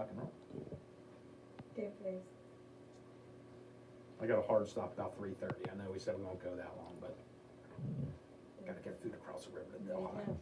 rock and roll. Okay, please. I got a hard stop about 3:30. I know we said we won't go that long, but got to get food across the river to There you Delhi. go.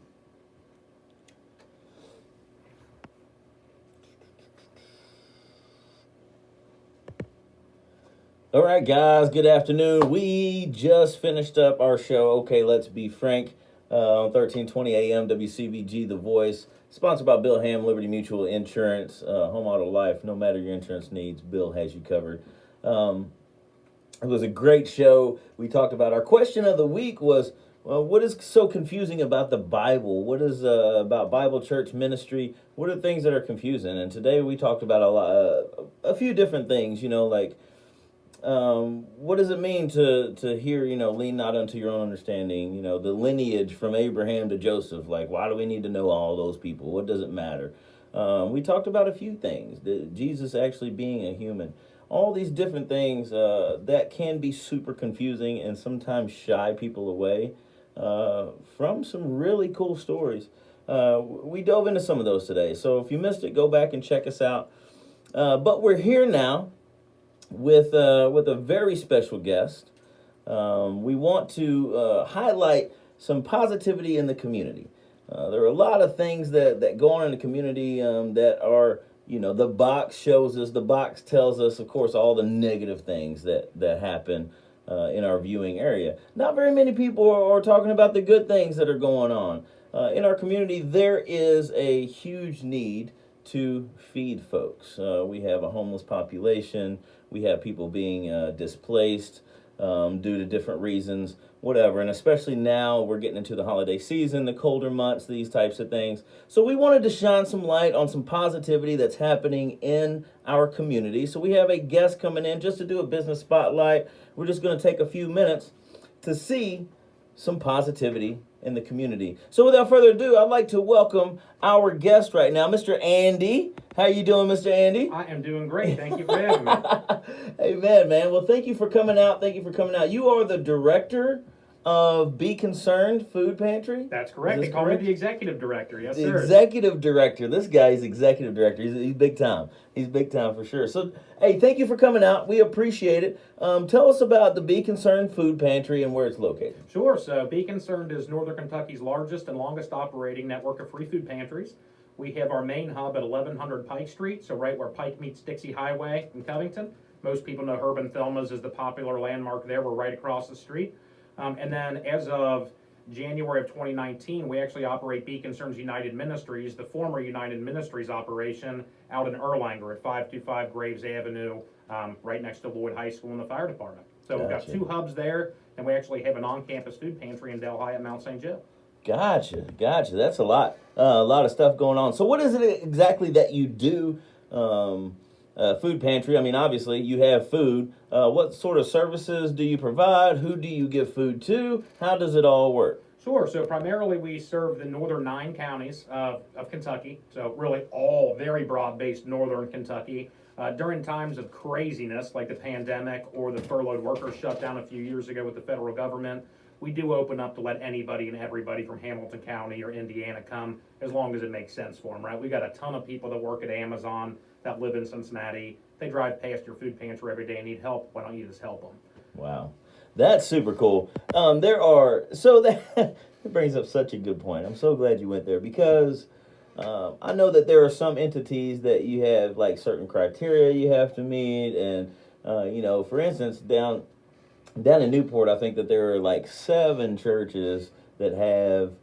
All right, guys, good afternoon. We just finished up our show, Okay, Let's Be Frank, on 1320 AM WCVG The Voice, sponsored by Bill Ham, Liberty Mutual Insurance, Home Auto Life. No matter your insurance needs, Bill has you covered. It was a great show. We talked about our question of the week was, well, what is so confusing about the Bible? What is about Bible church ministry? What are things that are confusing? And today we talked about a few different things, like what does it mean to hear, lean not unto your own understanding, the lineage from Abraham to Joseph, like why do we need to know all those people? What does it matter? We talked about a few things, Jesus actually being a human, all these different things that can be super confusing and sometimes shy people away from some really cool stories. We dove into some of those today, so if you missed it, go back and check us out. But we're here now with a very special guest. We want to highlight some positivity in the community. There are a lot of things that go on in the community that are, the box shows us, the box tells us, of course, all the negative things that happen in our viewing area. Not very many people are talking about the good things that are going on. In our community, there is a huge need to feed folks. We have a homeless population. We have people being displaced due to different reasons, whatever. And especially now, we're getting into the holiday season, the colder months, these types of things. So we wanted to shine some light on some positivity that's happening in our community. So we have a guest coming in just to do a business spotlight. We're just going to take a few minutes to see some positivity in the community. So without further ado, I'd like to welcome our guest right now, Mr. Andy. How you doing, Mr. Andy? I am doing great. Thank you for having me. Amen, man. Well, thank you for coming out. You are the director of Be Concerned Food Pantry? That's correct. They call me the executive director. Yes, the sir. Executive director. This guy is executive director. He's big time. He's big time for sure. So, hey, thank you for coming out. We appreciate it. Tell us about the Be Concerned Food Pantry and where it's located. Sure. So Be Concerned is Northern Kentucky's largest and longest operating network of free food pantries. We have our main hub at 1100 Pike Street, so right where Pike meets Dixie Highway in Covington. Most people know Herb and Thelma's is the popular landmark there. We're right across the street. And then as of January of 2019, we actually operate Be Concerned United Ministries, the former United Ministries operation, out in Erlanger at 525 Graves Avenue, right next to Lloyd High School and the fire department. So We've got two hubs there, and we actually have an on-campus food pantry in Delhi at Mount St. Joe. Gotcha. That's a lot of stuff going on. So what is it exactly that you do? Food pantry, I mean, obviously you have food. What sort of services do you provide? Who do you give food to? How does it all work? Sure. So primarily we serve the northern 9 counties of Kentucky. So really all very broad-based northern Kentucky. During times of craziness like the pandemic or the furloughed workers shutdown a few years ago with the federal government, we do open up to let anybody and everybody from Hamilton County or Indiana come as long as it makes sense for them, right? We got a ton of people that work at Amazon that live in Cincinnati. They drive past your food pantry every day and need help. Why don't you just help them? Wow. That's super cool. That brings up such a good point. I'm so glad you went there because I know that there are some entities that you have like certain criteria you have to meet. And, for instance, down in Newport, I think that there are like 7 churches that have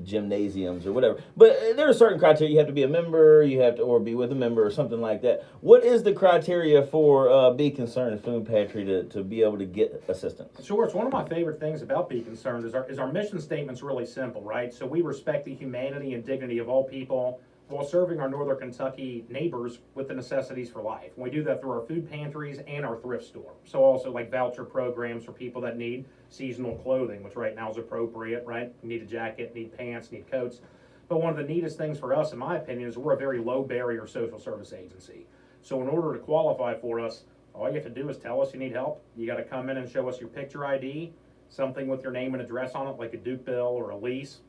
gymnasiums or whatever. But there are certain criteria. You have to be a member, or be with a member or something like that. What is the criteria for Be Concerned Food Pantry to be able to get assistance? Sure. It's one of my favorite things about Be Concerned is our mission statement's really simple, right? So we respect the humanity and dignity of all people while serving our northern Kentucky neighbors with the necessities for life. And we do that through our food pantries and our thrift store. So also like voucher programs for people that need seasonal clothing, which right now is appropriate, right? You need a jacket, need pants, need coats. But one of the neatest things for us, in my opinion, is we're a very low barrier social service agency. So in order to qualify for us, all you have to do is tell us you need help. You got to come in and show us your picture ID, something with your name and address on it, like a Duke bill or a lease.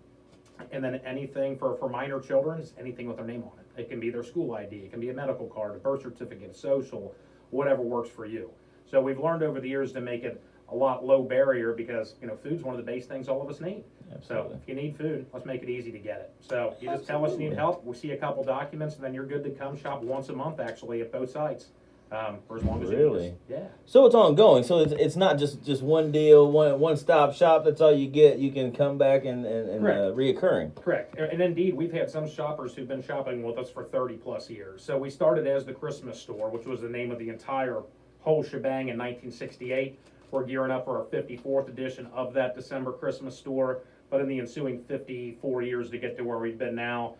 And then anything for minor children is anything with their name on it. It can be their school ID, it can be a medical card, a birth certificate, a social, whatever works for you. So we've learned over the years to make it a lot low barrier because, food's one of the base things all of us need. Absolutely. So if you need food, let's make it easy to get it. So you just tell us you need help, we see a couple documents, and then you're good to come shop once a month actually at both sites. For as long as you need us. Really? Yeah. So it's ongoing. So it's not just one deal, one stop shop. That's all you get. You can come back and Correct. reoccurring. Correct. And indeed, we've had some shoppers who've been shopping with us for 30 plus years. So we started as the Christmas store, which was the name of the entire whole shebang in 1968. We're gearing up for our 54th edition of that December Christmas store. But in the ensuing 54 years to get to where we've been now,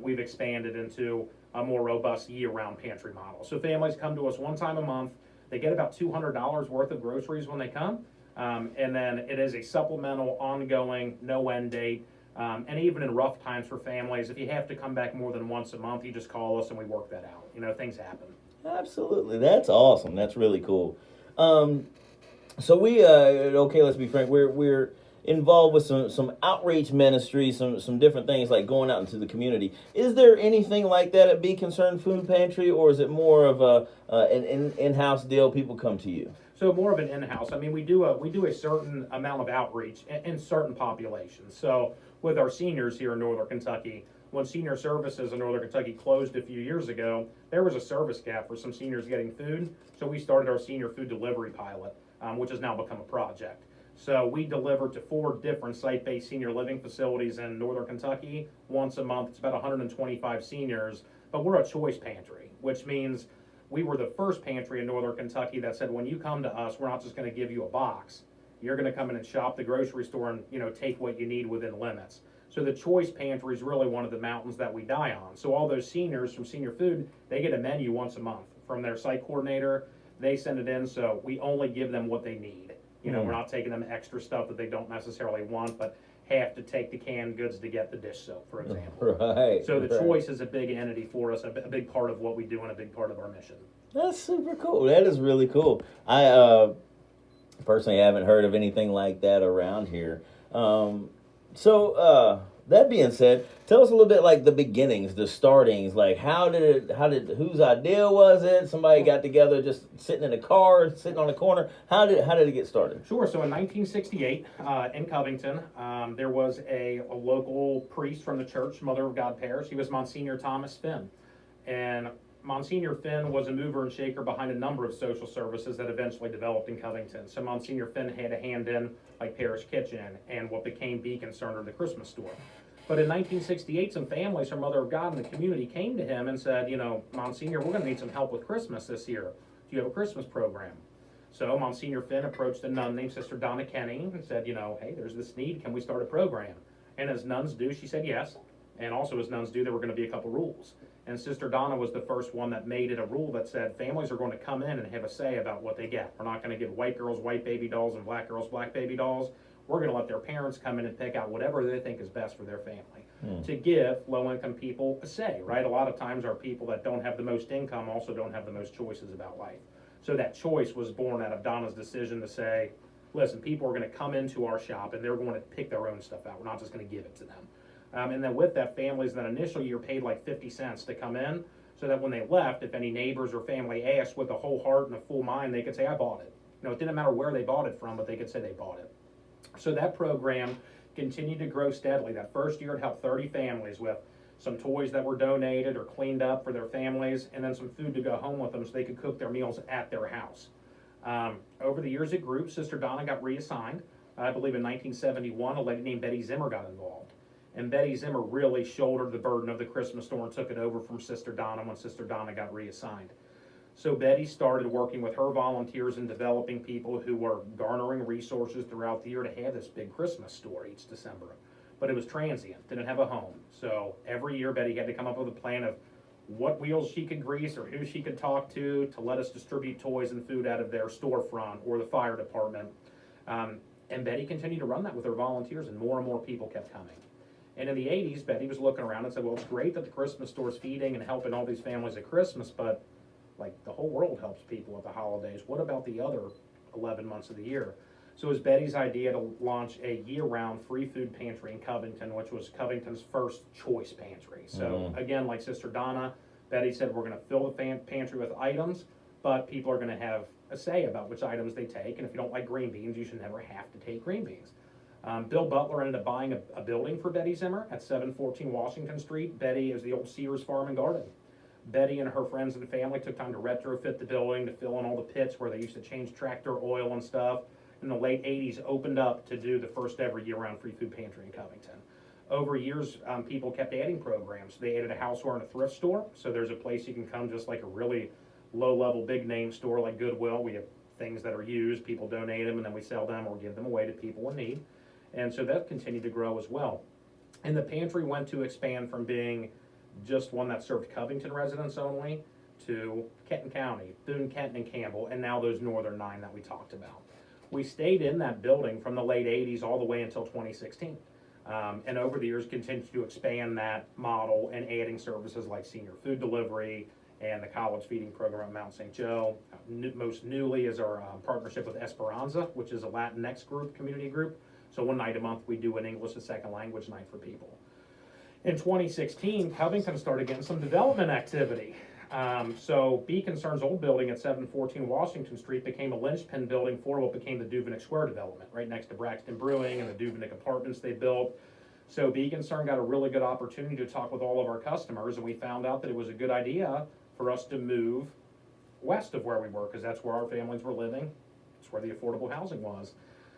we've expanded into a more robust year-round pantry model. So families come to us one time a month. They get about $200 worth of groceries when they come. And then it is a supplemental, ongoing, no end date. And even in rough times for families, if you have to come back more than once a month, you just call us and we work that out. Things happen. Absolutely. That's awesome. That's really cool. So we okay, let's be frank. We're involved with some outreach ministry, some different things like going out into the community. Is there anything like that at Be Concerned Food Pantry, or is it more of an in-house deal? People come to you. So more of an in-house. I mean, we do a certain amount of outreach in certain populations. So with our seniors here in Northern Kentucky, when Senior Services in Northern Kentucky closed a few years ago, there was a service gap for some seniors getting food. So we started our senior food delivery pilot, which has now become a project. So we deliver to 4 different site-based senior living facilities in Northern Kentucky once a month. It's about 125 seniors, but we're a choice pantry, which means we were the first pantry in Northern Kentucky that said, when you come to us, we're not just going to give you a box. You're going to come in and shop the grocery store and take what you need within limits. So the choice pantry is really one of the mountains that we die on. So all those seniors from Senior Food, they get a menu once a month from their site coordinator. They send it in, so we only give them what they need. We're not taking them extra stuff that they don't necessarily want, but have to take the canned goods to get the dish soap, for example. Right. So the choice is a big entity for us, a big part of what we do and a big part of our mission. That's super cool. That is really cool. I personally haven't heard of anything like that around here. That being said, tell us a little bit like the beginnings, the startings, like whose idea was it? Somebody got together just sitting in a car, sitting on a corner. How did it get started? Sure. So in 1968, in Covington, there was a local priest from the church, Mother of God Parish. He was Monsignor Thomas Finn. And Monsignor Finn was a mover and shaker behind a number of social services that eventually developed in Covington. So Monsignor Finn had a hand in like Parish Kitchen and what became Be Concerned or the Christmas store. But in 1968, some families from Mother of God in the community came to him and said, Monsignor, we're going to need some help with Christmas this year. Do you have a Christmas program? So Monsignor Finn approached a nun named Sister Donna Kenny and said, hey, there's this need. Can we start a program? And as nuns do, she said yes. And also as nuns do, there were going to be a couple rules. And Sister Donna was the first one that made it a rule that said families are going to come in and have a say about what they get. We're not going to give white girls white baby dolls and black girls black baby dolls. We're going to let their parents come in and pick out whatever they think is best for their family. To give low-income people a say, right? A lot of times our people that don't have the most income also don't have the most choices about life. So that choice was born out of Donna's decision to say, listen, people are going to come into our shop and they're going to pick their own stuff out. We're not just going to give it to them. And then with that, families in that initial year paid like 50 cents to come in, so that when they left, if any neighbors or family asked with a whole heart and a full mind, they could say, I bought it. It didn't matter where they bought it from, but they could say they bought it. So that program continued to grow steadily. That first year it helped 30 families with some toys that were donated or cleaned up for their families, and then some food to go home with them so they could cook their meals at their house. Over the years it grew. Sister Donna got reassigned. I believe in 1971, a lady named Betty Zimmer got involved. And Betty Zimmer really shouldered the burden of the Christmas store and took it over from Sister Donna when Sister Donna got reassigned. So Betty started working with her volunteers and developing people who were garnering resources throughout the year to have this big Christmas store each December. But it was transient, didn't have a home. So every year Betty had to come up with a plan of what wheels she could grease or who she could talk to let us distribute toys and food out of their storefront or the fire department. And Betty continued to run that with her volunteers, and more people kept coming. And in the 80s, Betty was looking around and said, well, it's great that the Christmas store's feeding and helping all these families at Christmas, but like the whole world helps people at the holidays. What about the other 11 months of the year? So it was Betty's idea to launch a year-round free food pantry in Covington, which was Covington's first choice pantry. So again, like Sister Donna, Betty said, we're gonna fill the pantry with items, but people are gonna have a say about which items they take, and if you don't like green beans, you should never have to take green beans. Bill Butler ended up buying a building for Betty Zimmer at 714 Washington Street. Betty is the old Sears Farm and Garden. Betty and her friends and family took time to retrofit the building, to fill in all the pits where they used to change tractor oil and stuff. In the late 80s, opened up to do the first ever year-round free food pantry in Covington. Over years, people kept adding programs. They added a houseware and a thrift store, so there's a place you can come just like a really low-level, big-name store like Goodwill. We have things that are used, people donate them, and then we sell them or give them away to people in need. And so that continued to grow as well. And the pantry went to expand from being just one that served Covington residents only to Kenton County, Boone, Kenton, and Campbell, and now those northern 9 that we talked about. We stayed in that building from the late 80s all the way until 2016. And over the years continued to expand that model and adding services like senior food delivery and the college feeding program at Mount St. Joe. Most newly is our partnership with Esperanza, which is a Latinx community group. So one night a month we do an English as second language night for people. In 2016, Covington started getting some development activity. So Be Concern's old building at 714 Washington Street became a linchpin building for what became the Duvenick Square development, right next to Braxton Brewing and the Duvenick apartments they built. So Be Concern got a really good opportunity to talk with all of our customers, and we found out that it was a good idea for us to move west of where we were, because that's where our families were living. It's where the affordable housing was.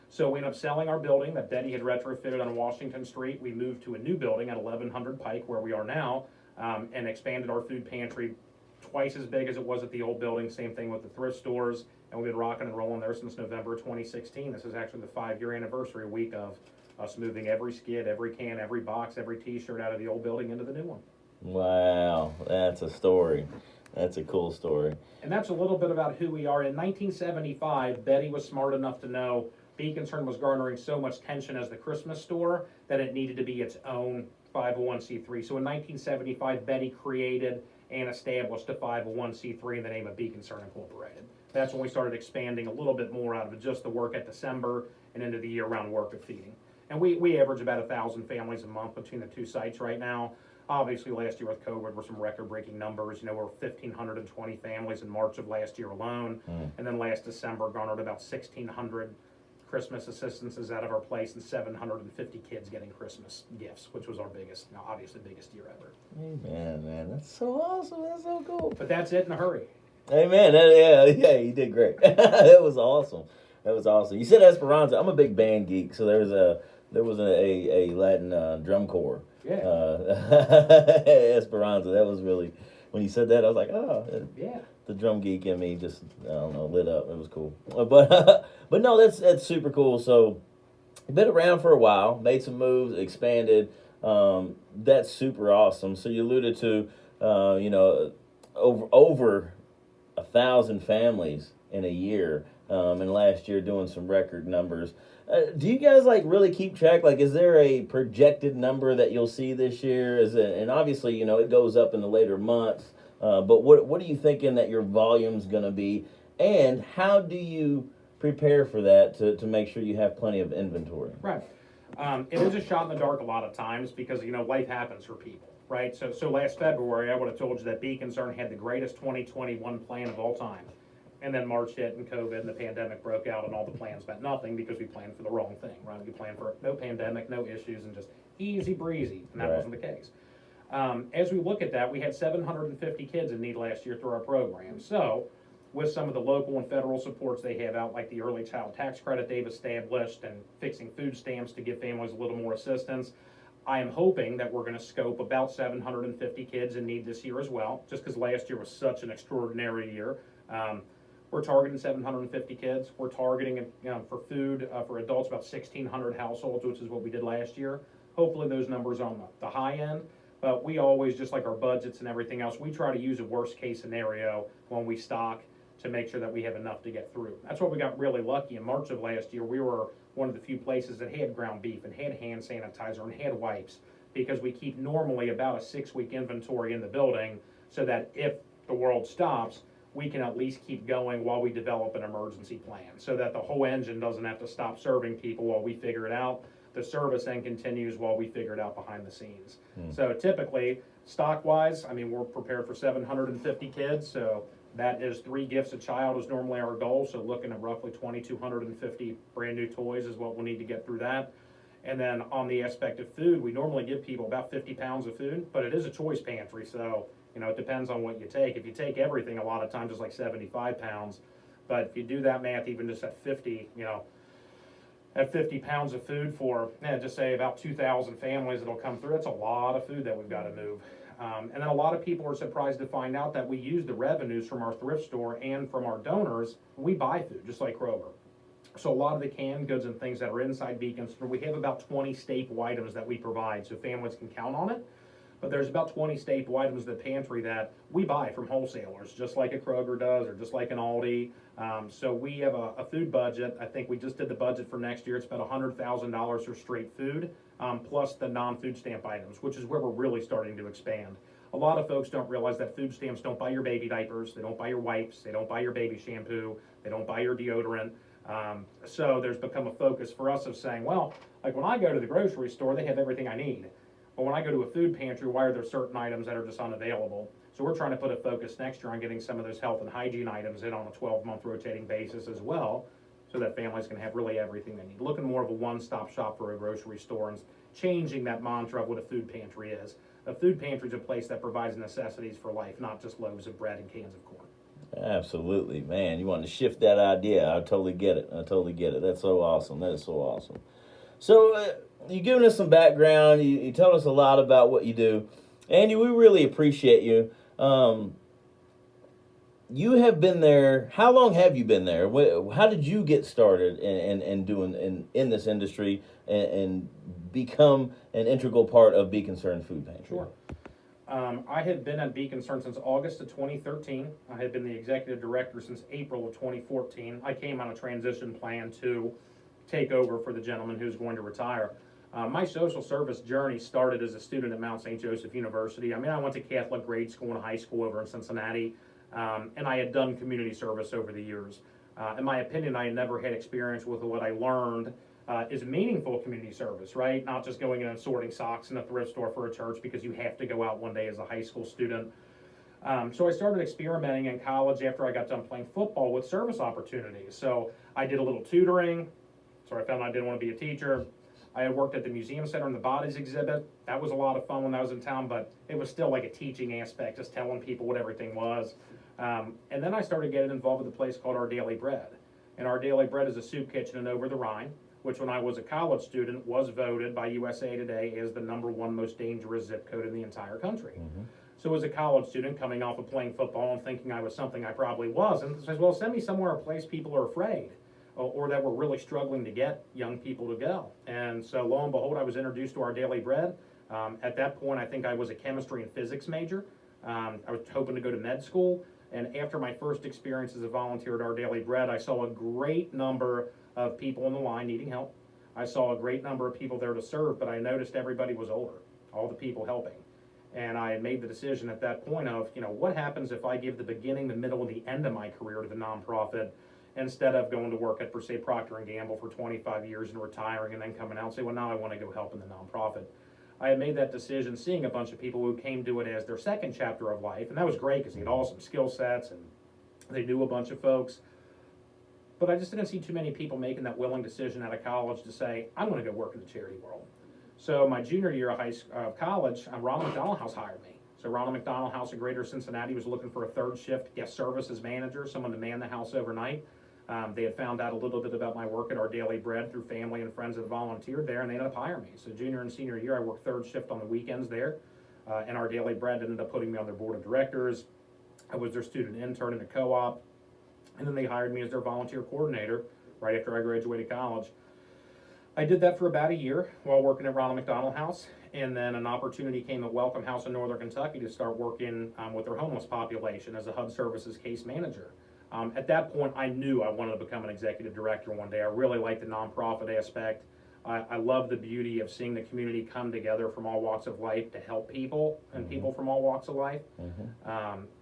So we ended up selling our building that Betty had retrofitted on Washington Street. We moved to a new building at 1100 Pike, where we are now, and expanded our food pantry twice as big as it was at the old building. Same thing with the thrift stores, and we've been rocking and rolling there since November 2016. This is actually the 5-year anniversary week of us moving every skid, every can, every box, every t-shirt out of the old building into the new one. Wow, that's a story. That's a cool story. And that's a little bit about who we are. In 1975, Betty was smart enough to know Be Concerned was garnering so much tension as the Christmas store that it needed to be its own 501c3. So in 1975, Betty created and established a 501c3 in the name of Be Concerned Incorporated. That's when we started expanding a little bit more out of just the work at December and into the year-round work of feeding. And we average about 1,000 families a month between the two sites right now. Obviously, last year with COVID were some record-breaking numbers. You know, we're 1,520 families in March of last year alone. And then last December garnered about 1,600 Christmas assistances out of our place and 750 kids getting Christmas gifts, which was our biggest, obviously biggest year ever. Man, that's so awesome. That's so cool. But that's it in a hurry. Hey, man, yeah, you did great. That was awesome. That was awesome. You said Esperanza. I'm a big band geek, so there was a Latin drum corps. Yeah. Esperanza. That was really, when you said that, I was like, oh, yeah. The drum geek in me just, I don't know, lit up. It was cool. But no, that's super cool. So, you've been around for a while, made some moves, expanded. That's super awesome. So you alluded to, over 1,000 families in a year. And last year doing some record numbers. Do you guys really keep track? Is there a projected number that you'll see this year? And obviously, it goes up in the later months. But what are you thinking that your volume's going to be? And how do you prepare for that to make sure you have plenty of inventory? Right. It is a shot in the dark a lot of times because, life happens for people, right? So last February, I would have told you that Be Concerned had the greatest 2021 plan of all time. And then March hit and COVID and the pandemic broke out and all the plans meant nothing because we planned for the wrong thing, right? We planned for no pandemic, no issues, and just easy breezy, and that wasn't the case. As we look at that, we had 750 kids in need last year through our program. So with some of the local and federal supports they have out, like the early child tax credit they've established and fixing food stamps to give families a little more assistance, I am hoping that we're going to scope about 750 kids in need this year as well, just because last year was such an extraordinary year. We're targeting 750 kids. We're targeting, for food, for adults, about 1,600 households, which is what we did last year. Hopefully those numbers are on the high end, but we always, just like our budgets and everything else, we try to use a worst case scenario when we stock to make sure that we have enough to get through. That's why we got really lucky. In March of last year, we were one of the few places that had ground beef and had hand sanitizer and had wipes, because we keep normally about a 6-week inventory in the building so that if the world stops, we can at least keep going while we develop an emergency plan, so that the whole engine doesn't have to stop serving people while we figure it out. The service then continues while we figure it out behind the scenes. So typically, stock-wise, I mean, we're prepared for 750 kids, so that is 3 gifts a child is normally our goal, so looking at roughly 2,250 brand new toys is what we'll need to get through that. And then on the aspect of food, we normally give people about 50 pounds of food, but it is a choice pantry, so it depends on what you take. If you take everything, a lot of times it's like 75 pounds, but if you do that math, even just at 50, at 50 pounds of food for, just say about 2,000 families that'll come through, that's a lot of food that we've got to move. And then a lot of people are surprised to find out that we use the revenues from our thrift store and from our donors. We buy food, just like Kroger. So a lot of the canned goods and things that are inside Beacon Store, we have about 20 staple items that we provide, so families can count on it. But there's about 20 staple items in the pantry that we buy from wholesalers, just like a Kroger does, or just like an Aldi. So we have a food budget. I think we just did the budget for next year. It's about $100,000 for straight food, plus the non-food stamp items, which is where we're really starting to expand. A lot of folks don't realize that food stamps don't buy your baby diapers, they don't buy your wipes, they don't buy your baby shampoo, they don't buy your deodorant. So there's become a focus for us of saying, well, like when I go to the grocery store, they have everything I need. But when I go to a food pantry, why are there certain items that are just unavailable? So we're trying to put a focus next year on getting some of those health and hygiene items in on a 12-month rotating basis as well, so that families can have really everything they need. Looking more of a one-stop shop for a grocery store and changing that mantra of what a food pantry is. A food pantry is a place that provides necessities for life, not just loaves of bread and cans of corn. Absolutely, man. You want to shift that idea. I totally get it. That's so awesome. That is so awesome. So you've given us some background. You told us a lot about what you do. Andy, we really appreciate you. You have been there. How long have you been there? How did you get started in this industry and become an integral part of Be Concerned Food Pantry? Sure. I had been at Be Concerned since August of 2013. I had been the executive director since April of 2014. I came on a transition plan to take over for the gentleman who's going to retire. My social service journey started as a student at Mount St. Joseph University. I mean, I went to Catholic grade school and high school over in Cincinnati, and I had done community service over the years. In my opinion, I had never had experience with what I learned is meaningful community service, right? Not just going in and sorting socks in a thrift store for a church because you have to go out one day as a high school student. So I started experimenting in college after I got done playing football with service opportunities. So I did a little tutoring, so I found I didn't want to be a teacher. I had worked at the museum center in the bodies exhibit. That was a lot of fun when I was in town, but it was still like a teaching aspect, just telling people what everything was. And then I started getting involved with a place called Our Daily Bread. And Our Daily Bread is a soup kitchen in Over the Rhine, which when I was a college student was voted by USA Today as the #1 most dangerous zip code in the entire country. Mm-hmm. So as a college student coming off of playing football and thinking I was something I probably wasn't, says, well, send me somewhere a place people are afraid, or that we're really struggling to get young people to go. And so lo and behold, I was introduced to Our Daily Bread. At that point, I think I was a chemistry and physics major. I was hoping to go to med school. And after my first experience as a volunteer at Our Daily Bread, I saw a great number of people in the line needing help. I saw a great number of people there to serve, but I noticed everybody was older, all the people helping. And I had made the decision at that point of, what happens if I give the beginning, the middle, and the end of my career to the nonprofit, instead of going to work at, per se, Procter & Gamble for 25 years and retiring and then coming out and say, well, now I want to go help in the nonprofit. I had made that decision seeing a bunch of people who came to it as their second chapter of life, and that was great because they had awesome skill sets and they knew a bunch of folks. But I just didn't see too many people making that willing decision out of college to say, I want to go work in the charity world. So my junior year of college, Ronald McDonald House hired me. So Ronald McDonald House in Greater Cincinnati was looking for a third shift guest services manager, someone to man the house overnight. They had found out a little bit about my work at Our Daily Bread through family and friends that volunteered there, and they ended up hiring me. So junior and senior year, I worked third shift on the weekends there, and Our Daily Bread ended up putting me on their board of directors. I was their student intern in the co-op, and then they hired me as their volunteer coordinator right after I graduated college. I did that for about a year while working at Ronald McDonald House, and then an opportunity came at Welcome House in Northern Kentucky to start working with their homeless population as a HUD Services case manager. At that point, I knew I wanted to become an executive director one day. I really liked the nonprofit aspect. I love the beauty of seeing the community come together from all walks of life to help people and people from all walks of life.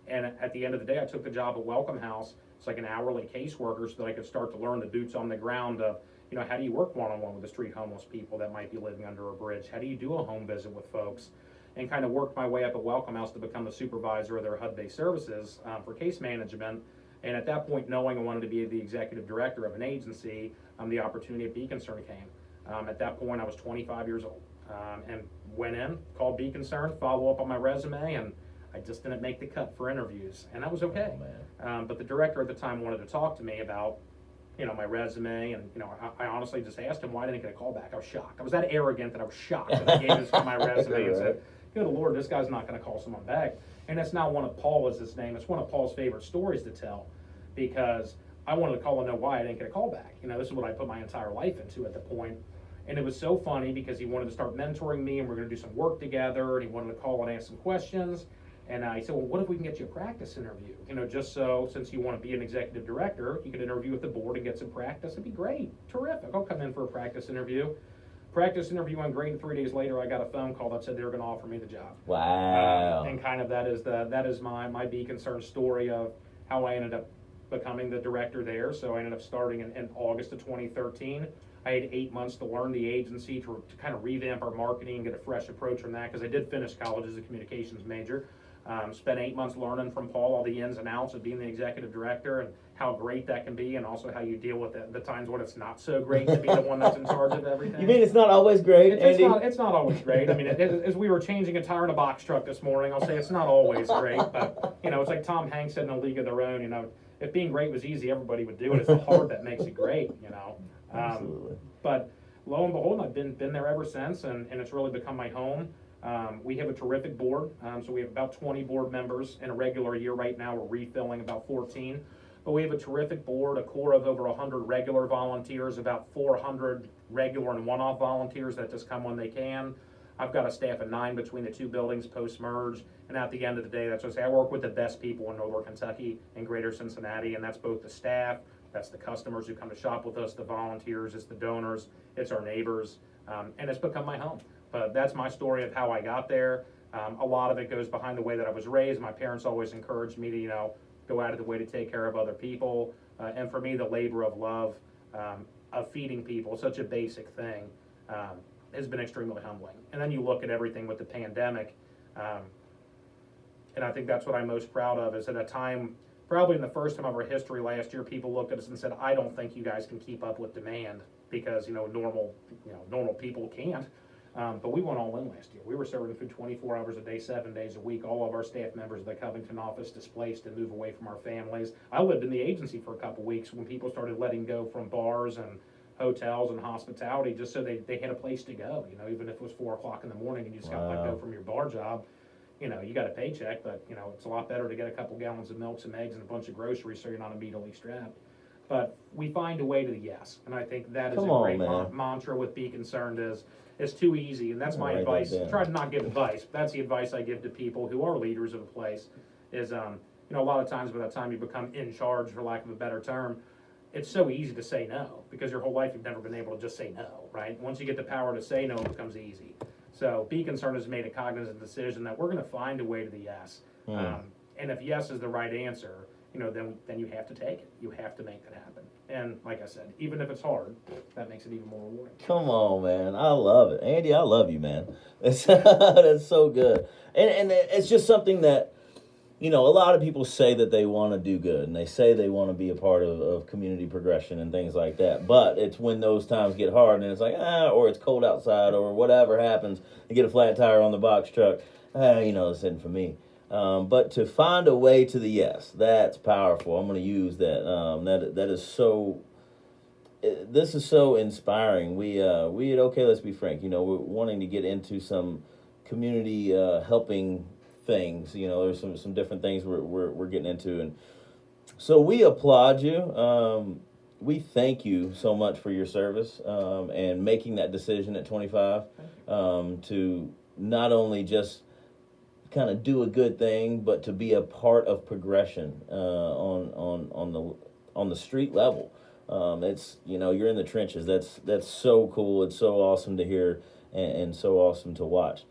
And at the end of the day, I took the job at Welcome House. It's like an hourly caseworker so that I could start to learn the boots on the ground of, how do you work one-on-one with the street homeless people that might be living under a bridge? How do you do a home visit with folks? And kind of worked my way up at Welcome House to become the supervisor of their HUD-based services for case management. And at that point, knowing I wanted to be the executive director of an agency, the opportunity at Be Concerned came. At that point, I was 25 years old, and went in, called Be Concerned, follow up on my resume, and I just didn't make the cut for interviews, and that was okay. But the director at the time wanted to talk to me about, my resume, and, I honestly just asked him why I didn't get a call back. I was shocked. I was that arrogant that I was shocked that he gave this my resume and said, good Lord, this guy's not gonna call someone back. And it's not one of Paul is his name, it's one of Paul's favorite stories to tell, because I wanted to call and know why I didn't get a call back. This is what I put my entire life into at the point. And it was so funny because he wanted to start mentoring me and we're gonna do some work together, and he wanted to call and ask some questions. And I said, well, what if we can get you a practice interview? Just so, since you want to be an executive director, you could interview with the board and get some practice. It'd be great, terrific. I'll come in for a practice interview. Practice interview went great, and 3 days later, I got a phone call that said they were gonna offer me the job. Wow. And kind of that is my Be Concerned story of how I ended up becoming the director there. So I ended up starting in August of 2013. I had 8 months to learn the agency, to kind of revamp our marketing and get a fresh approach from that, because I did finish college as a communications major. Spent 8 months learning from Paul all the ins and outs of being the executive director and how great that can be, and also how you deal with the times when it's not so great to be the one that's in charge of everything. You mean it's not always great, Andy? It's not always great. I mean, as we were changing a tire in a box truck this morning, I'll say it's not always great, but, it's like Tom Hanks said in A League of Their Own, if being great was easy, everybody would do it. It's the hard that makes it great, Absolutely. But lo and behold, I've been there ever since, and it's really become my home. We have a terrific board, so we have about 20 board members in a regular year. Right now, we're refilling about 14. But we have a terrific board, a core of over 100 regular volunteers, about 400 regular and one-off volunteers that just come when they can. I've got a staff of 9 between the two buildings post-merge, and at the end of the day, that's what I say, I work with the best people in Northern Kentucky and Greater Cincinnati, and that's both the staff, that's the customers who come to shop with us, the volunteers, it's the donors, it's our neighbors, and it's become my home. But that's my story of how I got there. A lot of it goes behind the way that I was raised. My parents always encouraged me to, go out of the way to take care of other people. And for me, the labor of love, of feeding people, such a basic thing, has been extremely humbling. And then you look at everything with the pandemic, and I think that's what I'm most proud of, is at a time, probably in the first time of our history last year, people looked at us and said, I don't think you guys can keep up with demand, because, normal people can't. But we went all in last year. We were serving food 24 hours a day, 7 days a week. All of our staff members of the Covington office displaced and move away from our families. I lived in the agency for a couple weeks when people started letting go from bars and hotels and hospitality, just so they had a place to go. Even if it was 4 o'clock in the morning and you just got let go from your bar job, you got a paycheck, but it's a lot better to get a couple gallons of milk, some eggs, and a bunch of groceries so you're not immediately strapped. But we find a way to the yes, and I think that is a great mantra with Be Concerned is. It's too easy, and that's my advice. Try to not give advice, but that's the advice I give to people who are leaders of a place, is, a lot of times by the time you become in charge, for lack of a better term, it's so easy to say no, because your whole life you've never been able to just say no, right? Once you get the power to say no, it becomes easy. So Be Concerned has made a cognizant decision that we're gonna find a way to the yes. And if yes is the right answer, then you have to take it. You have to make that happen. And like I said, even if it's hard, that makes it even more rewarding. Come on, man. I love it. Andy, I love you, man. That's so good. And it's just something that, a lot of people say that they want to do good, and they say they want to be a part of community progression and things like that. But it's when those times get hard and it's like, or it's cold outside or whatever happens, you get a flat tire on the box truck, this isn't for me. But to find a way to the yes, that's powerful. I'm going to use that. That is so. This is so inspiring. We at OK, Let's Be Frank. We're wanting to get into some community helping things. There's some different things we're getting into, and so we applaud you. We thank you so much for your service and making that decision at 25 to not only just kind of do a good thing, but to be a part of progression on the street level. It's, you're in the trenches. That's so cool. It's so awesome to hear, and so awesome to watch.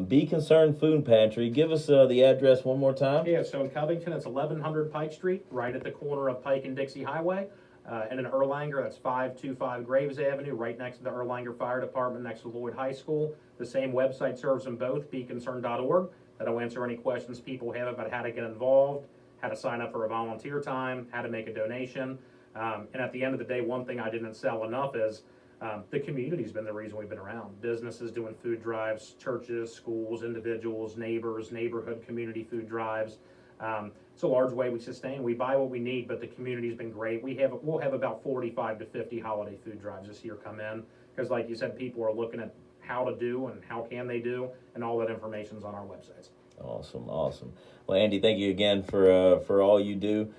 Be Concerned Food Pantry. Give us the address one more time. Yeah, so in Covington, it's 1100 Pike Street, right at the corner of Pike and Dixie Highway. And in Erlanger, that's 525 Graves Avenue, right next to the Erlanger Fire Department, next to Lloyd High School. The same website serves them both, beconcerned.org. That'll answer any questions people have about how to get involved, how to sign up for a volunteer time, how to make a donation. And at the end of the day, one thing I didn't sell enough is the community's been the reason we've been around. Businesses doing food drives, churches, schools, individuals, neighbors, neighborhood community food drives. It's a large way we sustain. We buy what we need, but the community's been great. We'll have about 45 to 50 holiday food drives this year come in, because like you said, people are looking at how to do and how can they do, and all that information's on our websites. Awesome. Well, Andy, thank you again for all you do.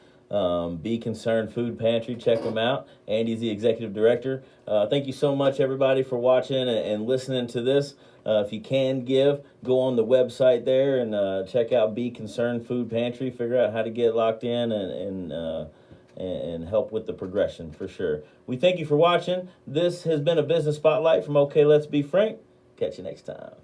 Be Concerned Food Pantry. Check them out. Andy's the executive director. Thank you so much, everybody, for watching and listening to this. If you can give, go on the website there and check out Be Concerned Food Pantry. Figure out how to get locked in and help with the progression for sure. We thank you for watching. This has been a business spotlight from OK Let's Be Frank. Catch you next time.